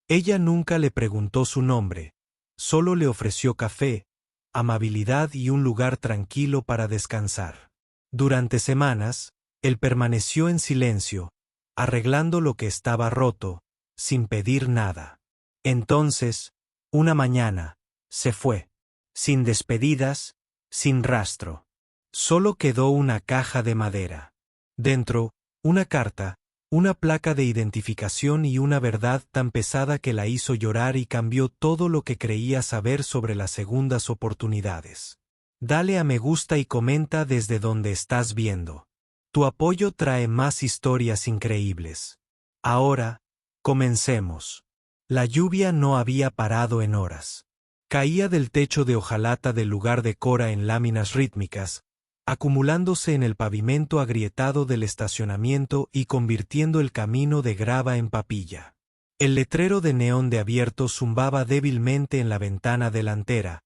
Ella nunca le preguntó su nombre, solo le ofreció café, amabilidad y un lugar tranquilo para descansar. Durante semanas, él permaneció en silencio, arreglando lo que estaba roto, sin pedir nada. Entonces, una mañana, se fue, sin despedidas, sin rastro. Solo quedó una caja de madera. Dentro, una carta, una placa de identificación y una verdad tan pesada que la hizo llorar y cambió todo lo que creía saber sobre las segundas oportunidades. Dale a me gusta y comenta desde donde estás viendo. Tu apoyo trae más historias increíbles. Ahora, comencemos. La lluvia no había parado en horas. Caía del techo de hojalata del lugar de Cora en láminas rítmicas, acumulándose en el pavimento agrietado del estacionamiento y convirtiendo el camino de grava en papilla. El letrero de neón de abierto zumbaba débilmente en la ventana delantera,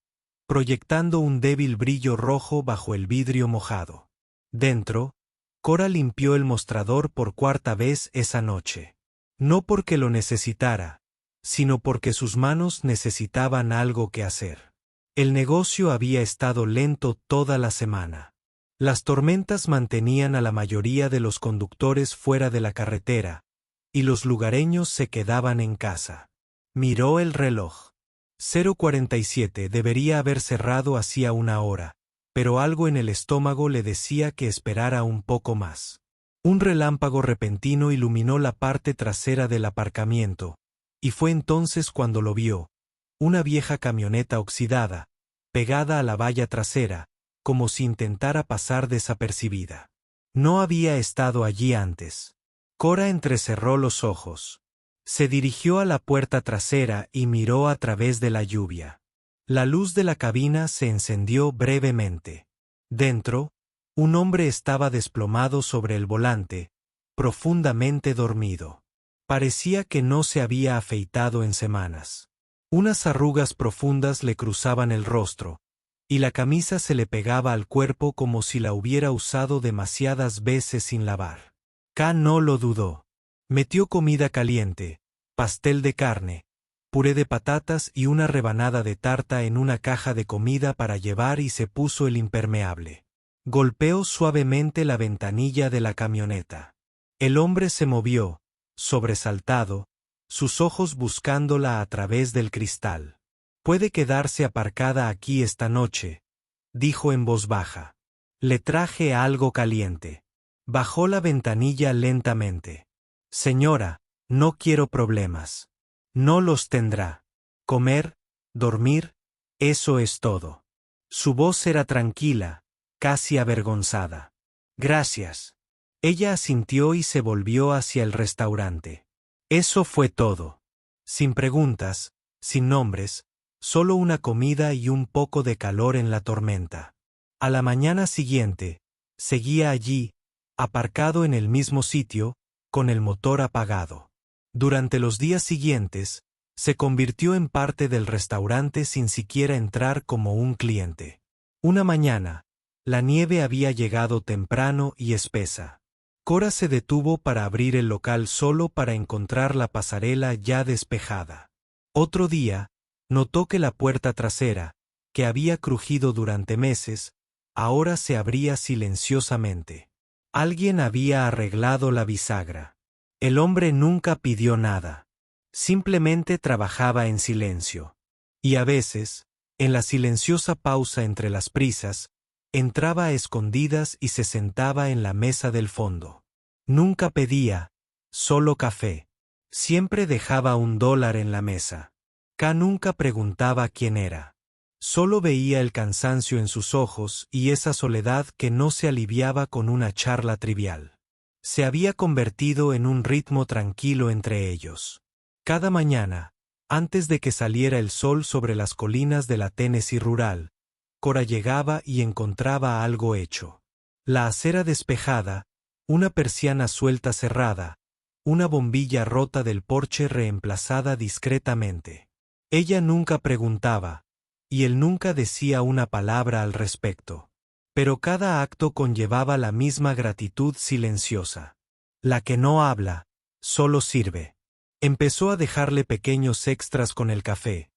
proyectando un débil brillo rojo bajo el vidrio mojado. Dentro, Cora limpió el mostrador por cuarta vez esa noche. No porque lo necesitara, sino porque sus manos necesitaban algo que hacer. El negocio había estado lento toda la semana. Las tormentas mantenían a la mayoría de los conductores fuera de la carretera, y los lugareños se quedaban en casa. Miró el reloj. 0:47 debería haber cerrado hacía una hora, pero algo en el estómago le decía que esperara un poco más. Un relámpago repentino iluminó la parte trasera del aparcamiento, y fue entonces cuando lo vio, una vieja camioneta oxidada, pegada a la valla trasera, como si intentara pasar desapercibida. No había estado allí antes. Cora entrecerró los ojos. Se dirigió a la puerta trasera y miró a través de la lluvia. La luz de la cabina se encendió brevemente. Dentro, un hombre estaba desplomado sobre el volante, profundamente dormido. Parecía que no se había afeitado en semanas. Unas arrugas profundas le cruzaban el rostro, y la camisa se le pegaba al cuerpo como si la hubiera usado demasiadas veces sin lavar. K no lo dudó. Metió comida caliente, pastel de carne, puré de patatas y una rebanada de tarta en una caja de comida para llevar y se puso el impermeable. Golpeó suavemente la ventanilla de la camioneta. El hombre se movió, sobresaltado, sus ojos buscándola a través del cristal. «Puede quedarse aparcada aquí esta noche», dijo en voz baja. «Le traje algo caliente». Bajó la ventanilla lentamente. «Señora, no quiero problemas». «No los tendrá. Comer, dormir, eso es todo». Su voz era tranquila, casi avergonzada. «Gracias». Ella asintió y se volvió hacia el restaurante. Eso fue todo. Sin preguntas, sin nombres, solo una comida y un poco de calor en la tormenta. A la mañana siguiente, seguía allí, aparcado en el mismo sitio, con el motor apagado. Durante los días siguientes, se convirtió en parte del restaurante sin siquiera entrar como un cliente. Una mañana, la nieve había llegado temprano y espesa. Cora se detuvo para abrir el local solo para encontrar la pasarela ya despejada. Otro día, notó que la puerta trasera, que había crujido durante meses, ahora se abría silenciosamente. Alguien había arreglado la bisagra. El hombre nunca pidió nada. Simplemente trabajaba en silencio. Y a veces, en la silenciosa pausa entre las prisas, entraba a escondidas y se sentaba en la mesa del fondo. Nunca pedía, solo café. Siempre dejaba $1 en la mesa. K nunca preguntaba quién era. Solo veía el cansancio en sus ojos y esa soledad que no se aliviaba con una charla trivial. Se había convertido en un ritmo tranquilo entre ellos. Cada mañana, antes de que saliera el sol sobre las colinas de la Tennessee rural, Cora llegaba y encontraba algo hecho. La acera despejada, una persiana suelta cerrada, una bombilla rota del porche reemplazada discretamente. Ella nunca preguntaba, y él nunca decía una palabra al respecto. Pero cada acto conllevaba la misma gratitud silenciosa. La que no habla, solo sirve. Empezó a dejarle pequeños extras con el café.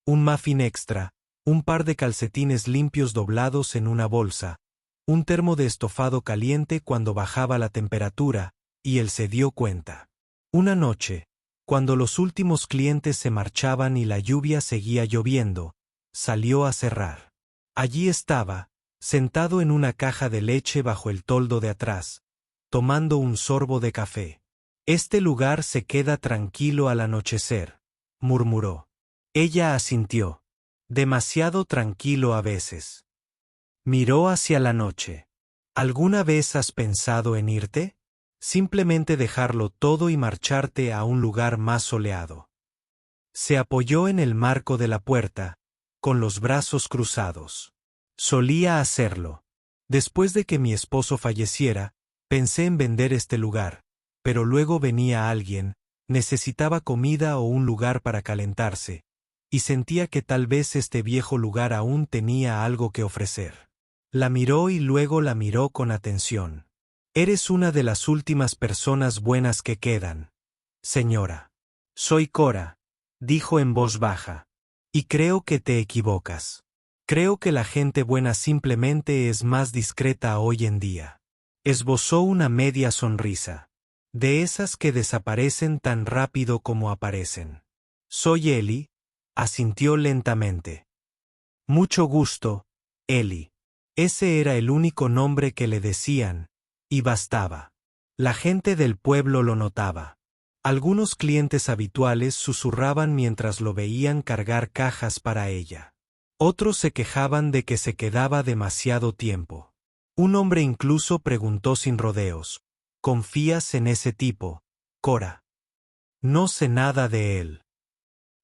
Un muffin extra, un par de calcetines limpios doblados en una bolsa, un termo de estofado caliente cuando bajaba la temperatura, y él se dio cuenta. Una noche, cuando los últimos clientes se marchaban y la lluvia seguía lloviendo, salió a cerrar. Allí estaba, sentado en una caja de leche bajo el toldo de atrás, tomando un sorbo de café. «Este lugar se queda tranquilo al anochecer», murmuró. Ella asintió. «Demasiado tranquilo a veces». Miró hacia la noche. «¿Alguna vez has pensado en irte? Simplemente dejarlo todo y marcharte a un lugar más soleado». Se apoyó en el marco de la puerta, con los brazos cruzados. «Solía hacerlo. Después de que mi esposo falleciera, pensé en vender este lugar, pero luego venía alguien, necesitaba comida o un lugar para calentarse, y sentía que tal vez este viejo lugar aún tenía algo que ofrecer». La miró y luego la miró con atención. «Eres una de las últimas personas buenas que quedan, señora». «Soy Cora», dijo en voz baja. «Y creo que te equivocas. Creo que la gente buena simplemente es más discreta hoy en día». Esbozó una media sonrisa. «De esas que desaparecen tan rápido como aparecen». «Soy Ellie», asintió lentamente. «Mucho gusto, Ellie». Ese era el único nombre que le decían, y bastaba. La gente del pueblo lo notaba. Algunos clientes habituales susurraban mientras lo veían cargar cajas para ella. Otros se quejaban de que se quedaba demasiado tiempo. Un hombre incluso preguntó sin rodeos: «¿Confías en ese tipo, Cora?» «No sé nada de él».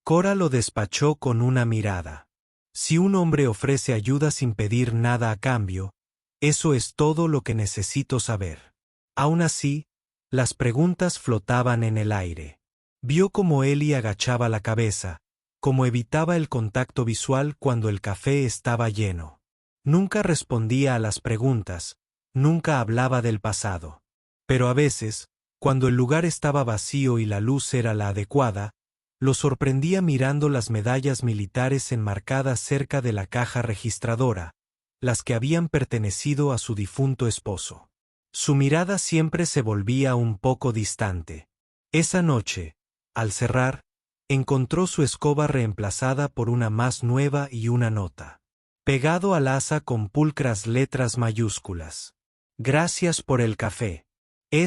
Cora lo despachó con una mirada. Si un hombre ofrece ayuda sin pedir nada a cambio, eso es todo lo que necesito saber. Aún así, las preguntas flotaban en el aire. Vio cómo Ellie agachaba la cabeza, cómo evitaba el contacto visual cuando el café estaba lleno. Nunca respondía a las preguntas, nunca hablaba del pasado. Pero a veces, cuando el lugar estaba vacío y la luz era la adecuada, lo sorprendía mirando las medallas militares enmarcadas cerca de la caja registradora, las que habían pertenecido a su difunto esposo. Su mirada siempre se volvía un poco distante. Esa noche, al cerrar, encontró su escoba reemplazada por una más nueva y una nota. Pegado al asa con pulcras letras mayúsculas. «Gracias por el café».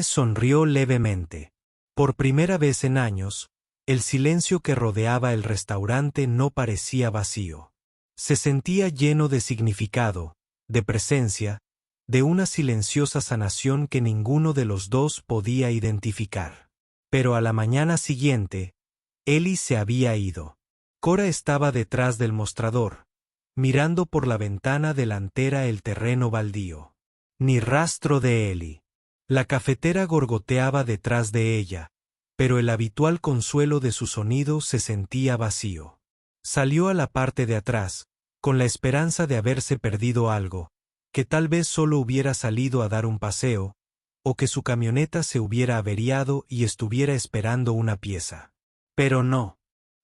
Sonrió levemente. Por primera vez en años, el silencio que rodeaba el restaurante no parecía vacío. Se sentía lleno de significado, de presencia, de una silenciosa sanación que ninguno de los dos podía identificar. Pero a la mañana siguiente, Ellie se había ido. Cora estaba detrás del mostrador, mirando por la ventana delantera el terreno baldío. Ni rastro de Ellie. La cafetera gorgoteaba detrás de ella, pero el habitual consuelo de su sonido se sentía vacío. Salió a la parte de atrás, con la esperanza de haberse perdido algo, que tal vez solo hubiera salido a dar un paseo, o que su camioneta se hubiera averiado y estuviera esperando una pieza. Pero no.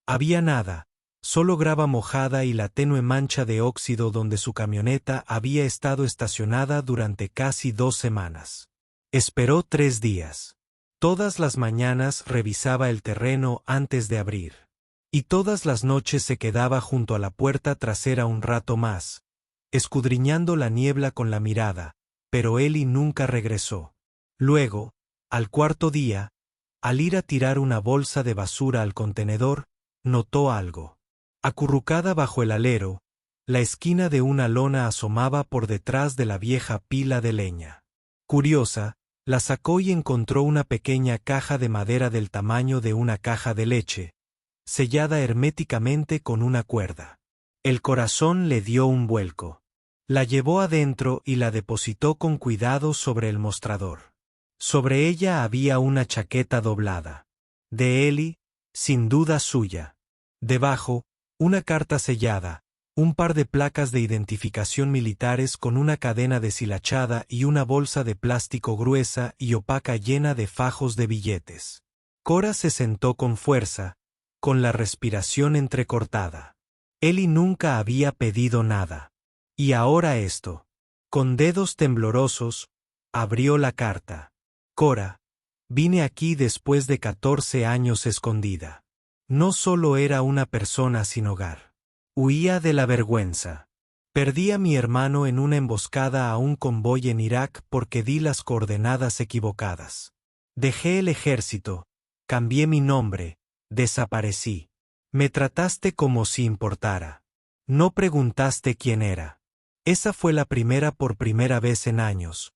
Había nada, solo grava mojada y la tenue mancha de óxido donde su camioneta había estado estacionada durante casi 2 semanas. Esperó 3 días. Todas las mañanas revisaba el terreno antes de abrir. Y todas las noches se quedaba junto a la puerta trasera un rato más, escudriñando la niebla con la mirada, pero Ellie nunca regresó. Luego, al 4.º día, al ir a tirar una bolsa de basura al contenedor, notó algo. Acurrucada bajo el alero, la esquina de una lona asomaba por detrás de la vieja pila de leña. Curiosa, la sacó y encontró una pequeña caja de madera del tamaño de una caja de leche, sellada herméticamente con una cuerda. El corazón le dio un vuelco. La llevó adentro y la depositó con cuidado sobre el mostrador. Sobre ella había una chaqueta doblada. De Ellie, sin duda suya. Debajo, una carta sellada, un par de placas de identificación militares con una cadena deshilachada y una bolsa de plástico gruesa y opaca llena de fajos de billetes. Cora se sentó con fuerza, con la respiración entrecortada. Ellie nunca había pedido nada. Y ahora esto. Con dedos temblorosos, abrió la carta. Cora, vine aquí después de 14 años escondida. No solo era una persona sin hogar. Huía de la vergüenza. Perdí a mi hermano en una emboscada a un convoy en Irak porque di las coordenadas equivocadas. Dejé el ejército, cambié mi nombre, desaparecí. Me trataste como si importara. No preguntaste quién era. Esa fue la por primera vez en años.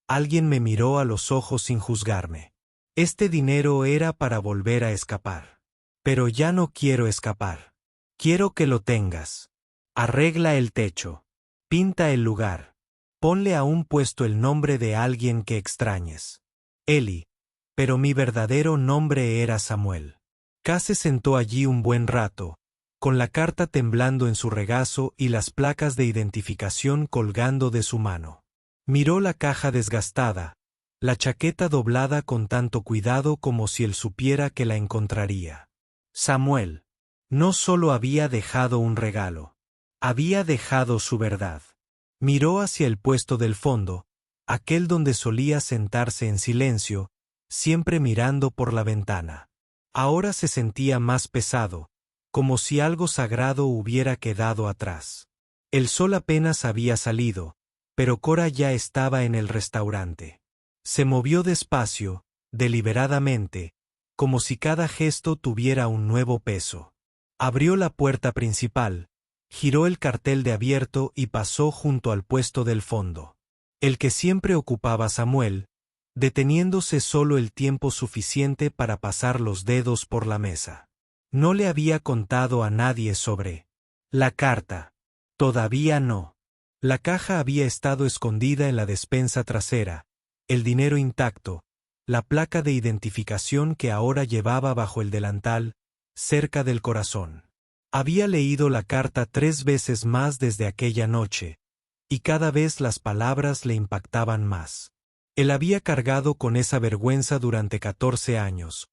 Alguien me miró a los ojos sin juzgarme. Este dinero era para volver a escapar. Pero ya no quiero escapar. Quiero que lo tengas. Arregla el techo. Pinta el lugar. Ponle a un puesto el nombre de alguien que extrañes. Ellie. Pero mi verdadero nombre era Samuel. K se sentó allí un buen rato, con la carta temblando en su regazo y las placas de identificación colgando de su mano. Miró la caja desgastada, la chaqueta doblada con tanto cuidado como si él supiera que la encontraría. Samuel. No solo había dejado un regalo. Había dejado su verdad. Miró hacia el puesto del fondo, aquel donde solía sentarse en silencio, siempre mirando por la ventana. Ahora se sentía más pesado, como si algo sagrado hubiera quedado atrás. El sol apenas había salido, pero Cora ya estaba en el restaurante. Se movió despacio, deliberadamente, como si cada gesto tuviera un nuevo peso. Abrió la puerta principal, giró el cartel de abierto y pasó junto al puesto del fondo. El que siempre ocupaba Samuel, deteniéndose solo el tiempo suficiente para pasar los dedos por la mesa. No le había contado a nadie sobre la carta. Todavía no. La caja había estado escondida en la despensa trasera, el dinero intacto, la placa de identificación que ahora llevaba bajo el delantal, cerca del corazón. Había leído la carta 3 veces más desde aquella noche, y cada vez las palabras le impactaban más. Él había cargado con esa vergüenza durante 14 años,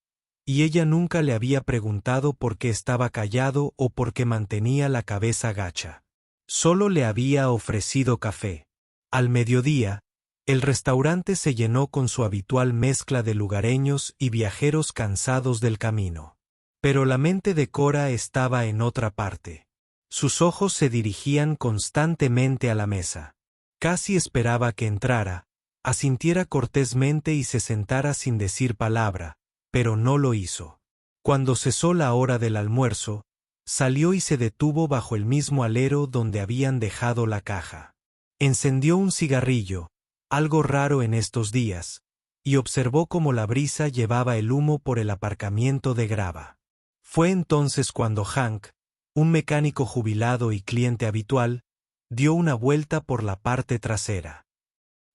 y ella nunca le había preguntado por qué estaba callado o por qué mantenía la cabeza gacha. Solo le había ofrecido café. Al mediodía, el restaurante se llenó con su habitual mezcla de lugareños y viajeros cansados del camino. Pero la mente de Cora estaba en otra parte. Sus ojos se dirigían constantemente a la mesa. Casi esperaba que entrara, asintiera cortésmente y se sentara sin decir palabra, pero no lo hizo. Cuando cesó la hora del almuerzo, salió y se detuvo bajo el mismo alero donde habían dejado la caja. Encendió un cigarrillo, algo raro en estos días, y observó cómo la brisa llevaba el humo por el aparcamiento de grava. Fue entonces cuando Hank, un mecánico jubilado y cliente habitual, dio una vuelta por la parte trasera.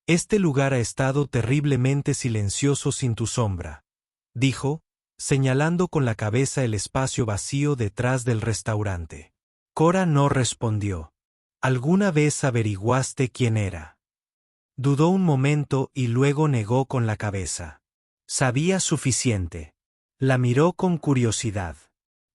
Este lugar ha estado terriblemente silencioso sin tu sombra, dijo, señalando con la cabeza el espacio vacío detrás del restaurante. Cora no respondió. ¿Alguna vez averiguaste quién era? Dudó un momento y luego negó con la cabeza. Sabía suficiente. La miró con curiosidad.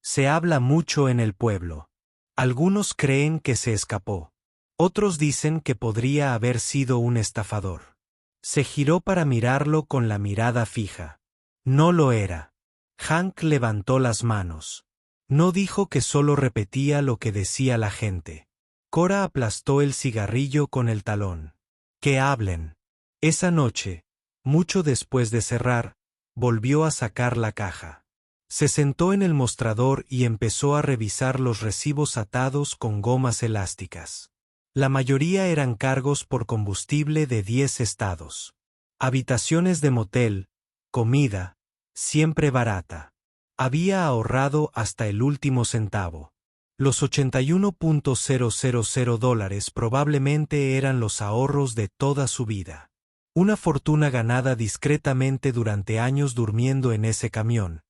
Se habla mucho en el pueblo. Algunos creen que se escapó. Otros dicen que podría haber sido un estafador. Se giró para mirarlo con la mirada fija. No lo era. Hank levantó las manos. No dijo que solo repetía lo que decía la gente. Cora aplastó el cigarrillo con el talón. Que hablen. Esa noche, mucho después de cerrar, volvió a sacar la caja. Se sentó en el mostrador y empezó a revisar los recibos atados con gomas elásticas. La mayoría eran cargos por combustible de 10 estados. Habitaciones de motel, comida, siempre barata. Había ahorrado hasta el último centavo. Los $81,000 probablemente eran los ahorros de toda su vida. Una fortuna ganada discretamente durante años durmiendo en ese camión,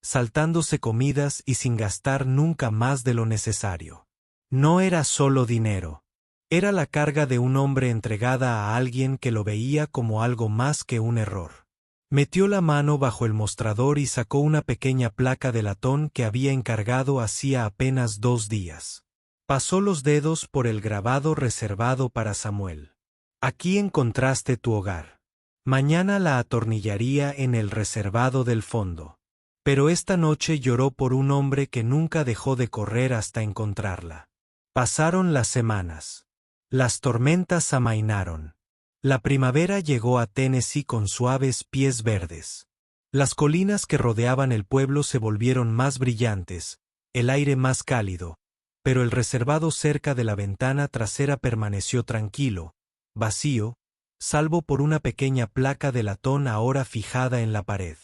saltándose comidas y sin gastar nunca más de lo necesario. No era solo dinero. Era la carga de un hombre entregada a alguien que lo veía como algo más que un error. Metió la mano bajo el mostrador y sacó una pequeña placa de latón que había encargado hacía apenas 2 días. Pasó los dedos por el grabado reservado para Samuel. Aquí encontraste tu hogar. Mañana la atornillaría en el reservado del fondo. Pero esta noche lloró por un hombre que nunca dejó de correr hasta encontrarla. Pasaron las semanas. Las tormentas amainaron. La primavera llegó a Tennessee con suaves pies verdes. Las colinas que rodeaban el pueblo se volvieron más brillantes, el aire más cálido, pero el reservado cerca de la ventana trasera permaneció tranquilo, vacío, salvo por una pequeña placa de latón ahora fijada en la pared.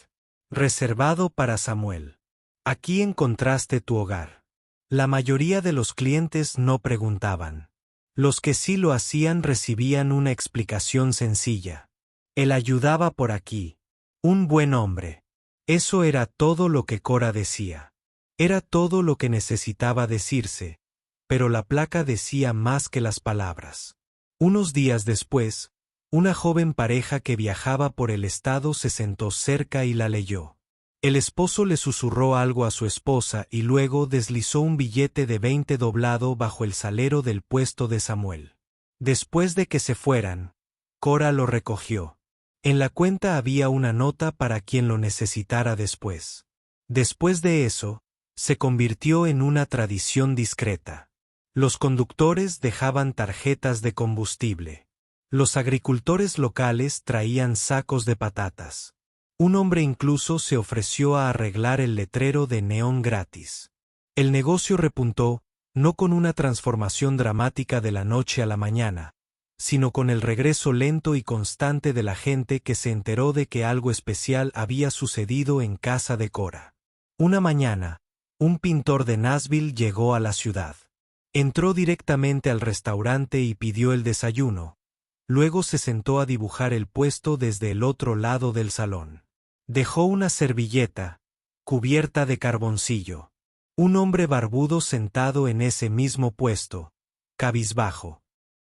Reservado para Samuel. Aquí encontraste tu hogar. La mayoría de los clientes no preguntaban. Los que sí lo hacían recibían una explicación sencilla. Él ayudaba por aquí. Un buen hombre. Eso era todo lo que Cora decía. Era todo lo que necesitaba decirse, pero la placa decía más que las palabras. Unos días después, una joven pareja que viajaba por el estado se sentó cerca y la leyó. El esposo le susurró algo a su esposa y luego deslizó un billete de 20 doblado bajo el salero del puesto de Samuel. Después de que se fueran, Cora lo recogió. En la cuenta había una nota para quien lo necesitara después. Después de eso, se convirtió en una tradición discreta. Los conductores dejaban tarjetas de combustible. Los agricultores locales traían sacos de patatas. Un hombre incluso se ofreció a arreglar el letrero de neón gratis. El negocio repuntó, no con una transformación dramática de la noche a la mañana, sino con el regreso lento y constante de la gente que se enteró de que algo especial había sucedido en casa de Cora. Una mañana, un pintor de Nashville llegó a la ciudad. Entró directamente al restaurante y pidió el desayuno. Luego se sentó a dibujar el puesto desde el otro lado del salón. Dejó una servilleta, cubierta de carboncillo. Un hombre barbudo sentado en ese mismo puesto, cabizbajo,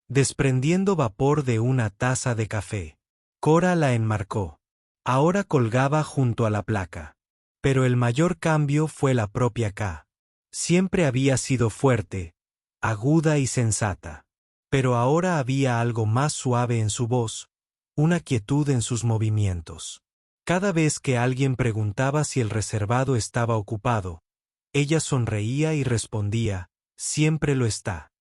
desprendiendo vapor de una taza de café. Cora la enmarcó. Ahora colgaba junto a la placa. Pero el mayor cambio fue la propia K. Siempre había sido fuerte, aguda y sensata. Pero ahora había algo más suave en su voz, una quietud en sus movimientos. Cada vez que alguien preguntaba si el reservado estaba ocupado, ella sonreía y respondía, siempre lo está.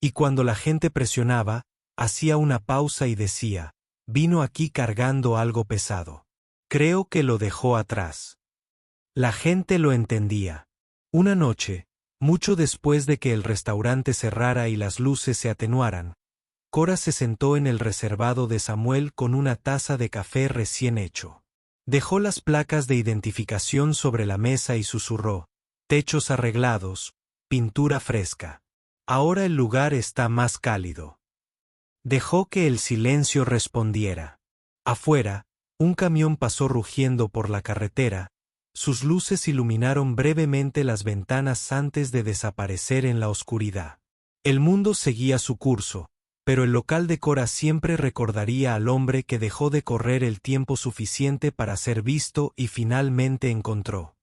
Y cuando la gente presionaba, hacía una pausa y decía, vino aquí cargando algo pesado. Creo que lo dejó atrás. La gente lo entendía. Una noche, mucho después de que el restaurante cerrara y las luces se atenuaran, Cora se sentó en el reservado de Samuel con una taza de café recién hecho. Dejó las placas de identificación sobre la mesa y susurró, techos arreglados, pintura fresca. Ahora el lugar está más cálido. Dejó que el silencio respondiera. Afuera, un camión pasó rugiendo por la carretera, sus luces iluminaron brevemente las ventanas antes de desaparecer en la oscuridad. El mundo seguía su curso, pero el local de Cora siempre recordaría al hombre que dejó de correr el tiempo suficiente para ser visto y finalmente encontró.